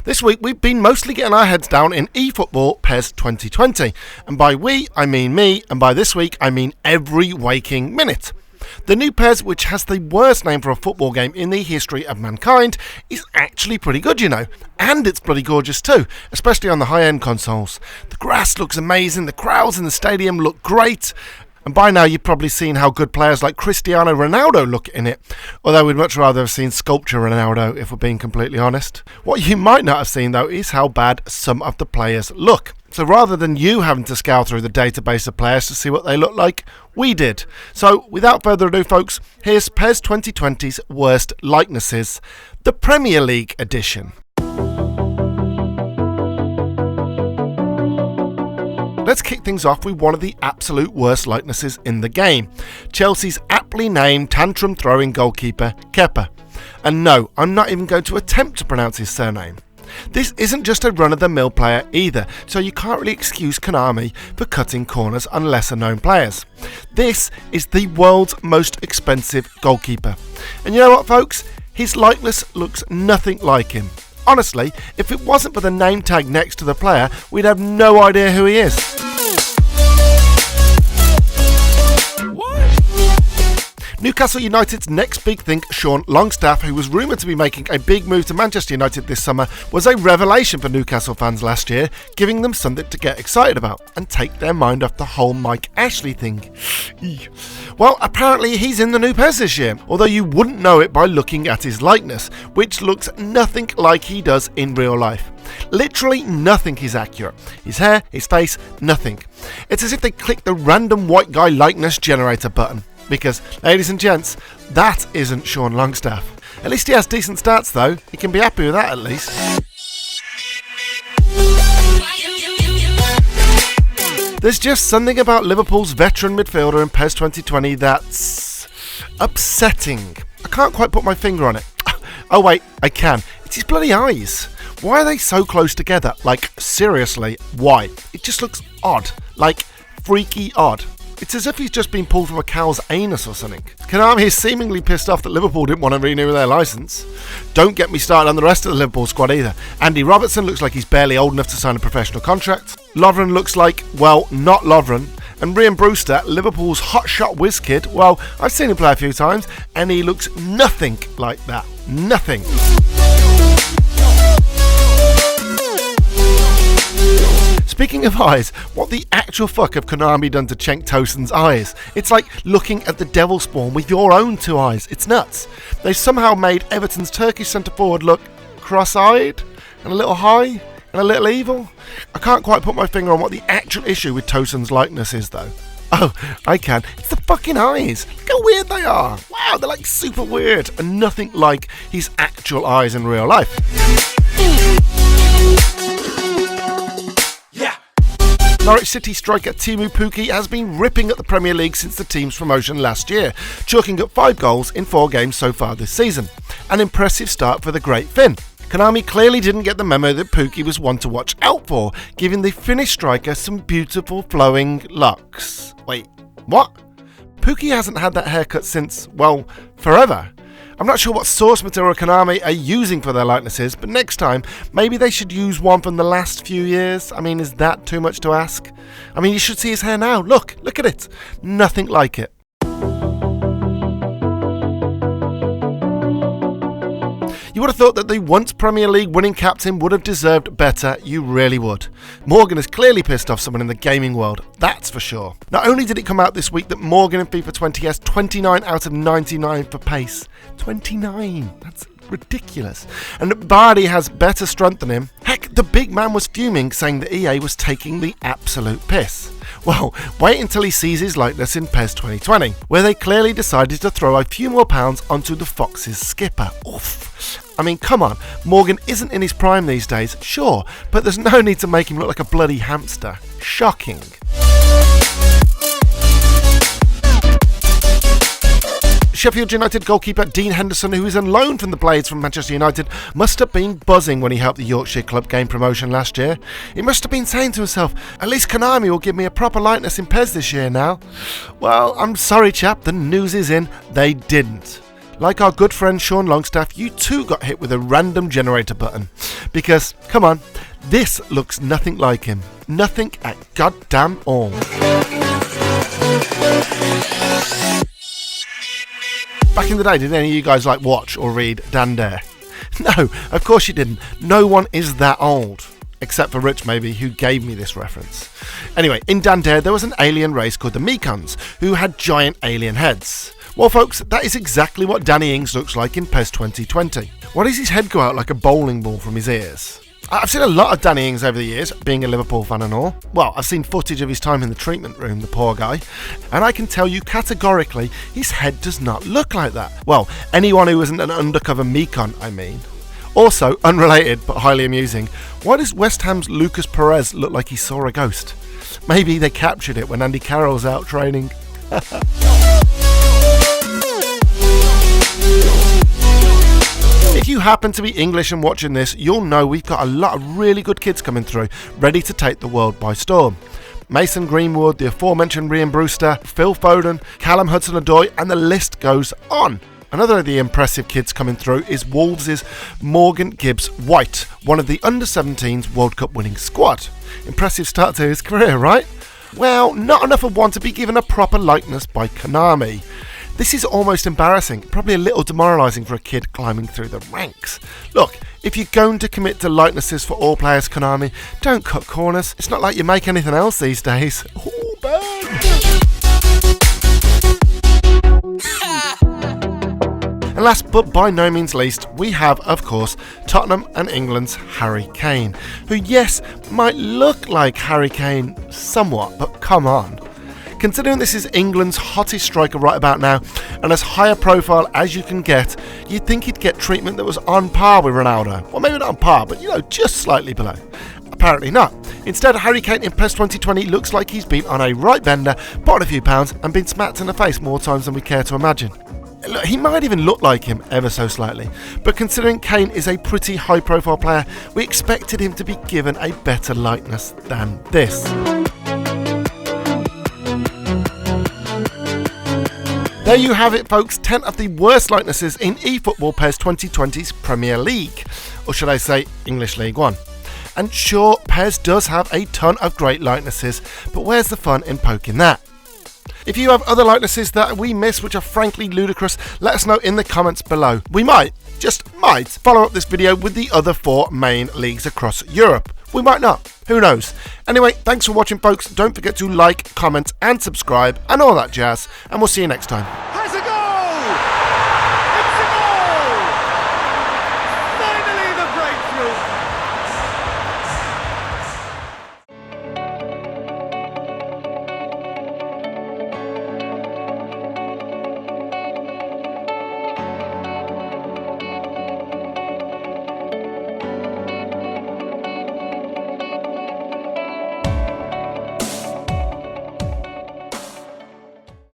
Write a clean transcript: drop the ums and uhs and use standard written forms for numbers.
This week we've been mostly getting our heads down in eFootball PES 2020, and by we I mean me, and by this week I mean every waking minute. The new PES, which has the worst name for a football game in the history of mankind, is actually pretty good, you know. And it's bloody gorgeous too, especially on the high-end consoles. The grass looks amazing, the crowds in the stadium look great, and by now you've probably seen how good players like Cristiano Ronaldo look in it, although we'd much rather have seen sculpture Ronaldo, if we're being completely honest. What you might not have seen though is how bad some of the players look. So rather than you having to scour through the database of players to see what they look like, we did. So without further ado folks, here's PES 2020's worst likenesses, the Premier League edition. Let's kick things off with one of the absolute worst likenesses in the game, Chelsea's aptly named tantrum-throwing goalkeeper, Kepa. And no, I'm not even going to attempt to pronounce his surname. This isn't just a run-of-the-mill player either, so you can't really excuse Konami for cutting corners on lesser-known players. This is the world's most expensive goalkeeper. And you know what folks? His likeness looks nothing like him. Honestly, if it wasn't for the name tag next to the player, we'd have no idea who he is. Newcastle United's next big thing, Sean Longstaff, who was rumoured to be making a big move to Manchester United this summer, was a revelation for Newcastle fans last year, giving them something to get excited about and take their mind off the whole Mike Ashley thing. Well, apparently he's in the new PES this year, although you wouldn't know it by looking at his likeness, which looks nothing like he does in real life. Literally nothing is accurate. His hair, his face, nothing. It's as if they clicked the random white guy likeness generator button. Because, ladies and gents, that isn't Sean Longstaff. At least he has decent stats though, he can be happy with that at least. There's just something about Liverpool's veteran midfielder in PES 2020 that's upsetting. I can't quite put my finger on it. Oh wait, I can. It's his bloody eyes. Why are they so close together? Like, seriously, why? It just looks odd. Like, freaky odd. It's as if he's just been pulled from a cow's anus or something. Konami is seemingly pissed off that Liverpool didn't want to renew their licence. Don't get me started on the rest of the Liverpool squad either. Andy Robertson looks like he's barely old enough to sign a professional contract. Lovren looks like, well, not Lovren. And Ryan Brewster, Liverpool's hotshot whiz kid, well, I've seen him play a few times, and he looks nothing like that. Nothing. Speaking of eyes, what the actual fuck have Konami done to Cenk Tosun's eyes? It's like looking at the devil spawn with your own two eyes. It's nuts. They've somehow made Everton's Turkish centre-forward look cross-eyed, and a little high, and a little evil. I can't quite put my finger on what the actual issue with Tosun's likeness is though. Oh, I can. It's the fucking eyes. Look how weird they are. Wow, they're like super weird, and nothing like his actual eyes in real life. Norwich City striker Teemu Pukki has been ripping at the Premier League since the team's promotion last year, chalking up 5 goals in 4 games so far this season. An impressive start for the Great Finn. Konami clearly didn't get the memo that Pukki was one to watch out for, giving the Finnish striker some beautiful flowing locks. Wait, what? Pukki hasn't had that haircut since, well, forever. I'm not sure what source material Konami are using for their likenesses, but next time, maybe they should use one from the last few years. I mean, is that too much to ask? I mean, you should see his hair now. Look at it. Nothing like it. You would have thought that the once Premier League winning captain would have deserved better, you really would. Morgan has clearly pissed off someone in the gaming world, that's for sure. Not only did it come out this week that Morgan in FIFA 20 has 29 out of 99 for pace. 29, that's ridiculous. And Bardi has better strength than him. Heck, the big man was fuming, saying that EA was taking the absolute piss. Well, wait until he sees his likeness in PES 2020, where they clearly decided to throw a few more pounds onto the Fox's skipper. Oof. I mean, come on, Morgan isn't in his prime these days, sure, but there's no need to make him look like a bloody hamster. Shocking. Sheffield United goalkeeper Dean Henderson, who is on loan from the Blades from Manchester United, must have been buzzing when he helped the Yorkshire club gain promotion last year. He must have been saying to himself, at least Konami will give me a proper likeness in PES this year now. Well, I'm sorry chap, the news is in, they didn't. like our good friend Sean Longstaff, you too got hit with a random generator button. Because, come on, this looks nothing like him. Nothing at goddamn all. Back in the day, did any of you guys watch or read Dan Dare? No, of course you didn't. No one is that old. Except for Rich, maybe, who gave me this reference. Anyway, in Dan Dare, there was an alien race called the Mekons, who had giant alien heads. Well, folks, that is exactly what Danny Ings looks like in PES 2020. Why does his head go out like a bowling ball from his ears? I've seen a lot of Danny Ings over the years, being a Liverpool fan and all. Well, I've seen footage of his time in the treatment room, the poor guy, and I can tell you categorically, his head does not look like that. Well, anyone who isn't an undercover Mekon, I mean. Also, unrelated but highly amusing, why does West Ham's Lucas Perez look like he saw a ghost? Maybe they captured it when Andy Carroll's out training. If you happen to be English and watching this, you'll know we've got a lot of really good kids coming through, ready to take the world by storm. Mason Greenwood, the aforementioned Ryan Brewster, Phil Foden, Callum Hudson-Odoi, and the list goes on. Another of the impressive kids coming through is Wolves' Morgan Gibbs-White, one of the under-17s World Cup winning squad. Impressive start to his career, right? Well, not enough of one to be given a proper likeness by Konami. This is almost embarrassing, probably a little demoralising for a kid climbing through the ranks. Look, if you're going to commit to likenesses for all players, Konami, don't cut corners. It's not like you make anything else these days. Ooh, burn. And last but by no means least, we have, of course, Tottenham and England's Harry Kane, who, yes, might look like Harry Kane somewhat, but come on. Considering this is England's hottest striker right about now, and as high a profile as you can get, you'd think he'd get treatment that was on par with Ronaldo. Well, maybe not on par, but just slightly below. Apparently not. Instead, Harry Kane in PES 2020 looks like he's been on a right bender, bought a few pounds, and been smacked in the face more times than we care to imagine. Look, he might even look like him ever so slightly, but considering Kane is a pretty high profile player, we expected him to be given a better likeness than this. There you have it, folks, 10 of the worst likenesses in eFootball PES 2020's Premier League, or should I say English League One. And sure, PES does have a ton of great likenesses, but where's the fun in poking that? If you have other likenesses that we miss which are frankly ludicrous, let us know in the comments below. We might, just might, follow up this video with the other 4 main leagues across Europe. We might not. Who knows? Anyway, thanks for watching, folks. Don't forget to like, comment and subscribe and all that jazz, and we'll see you next time.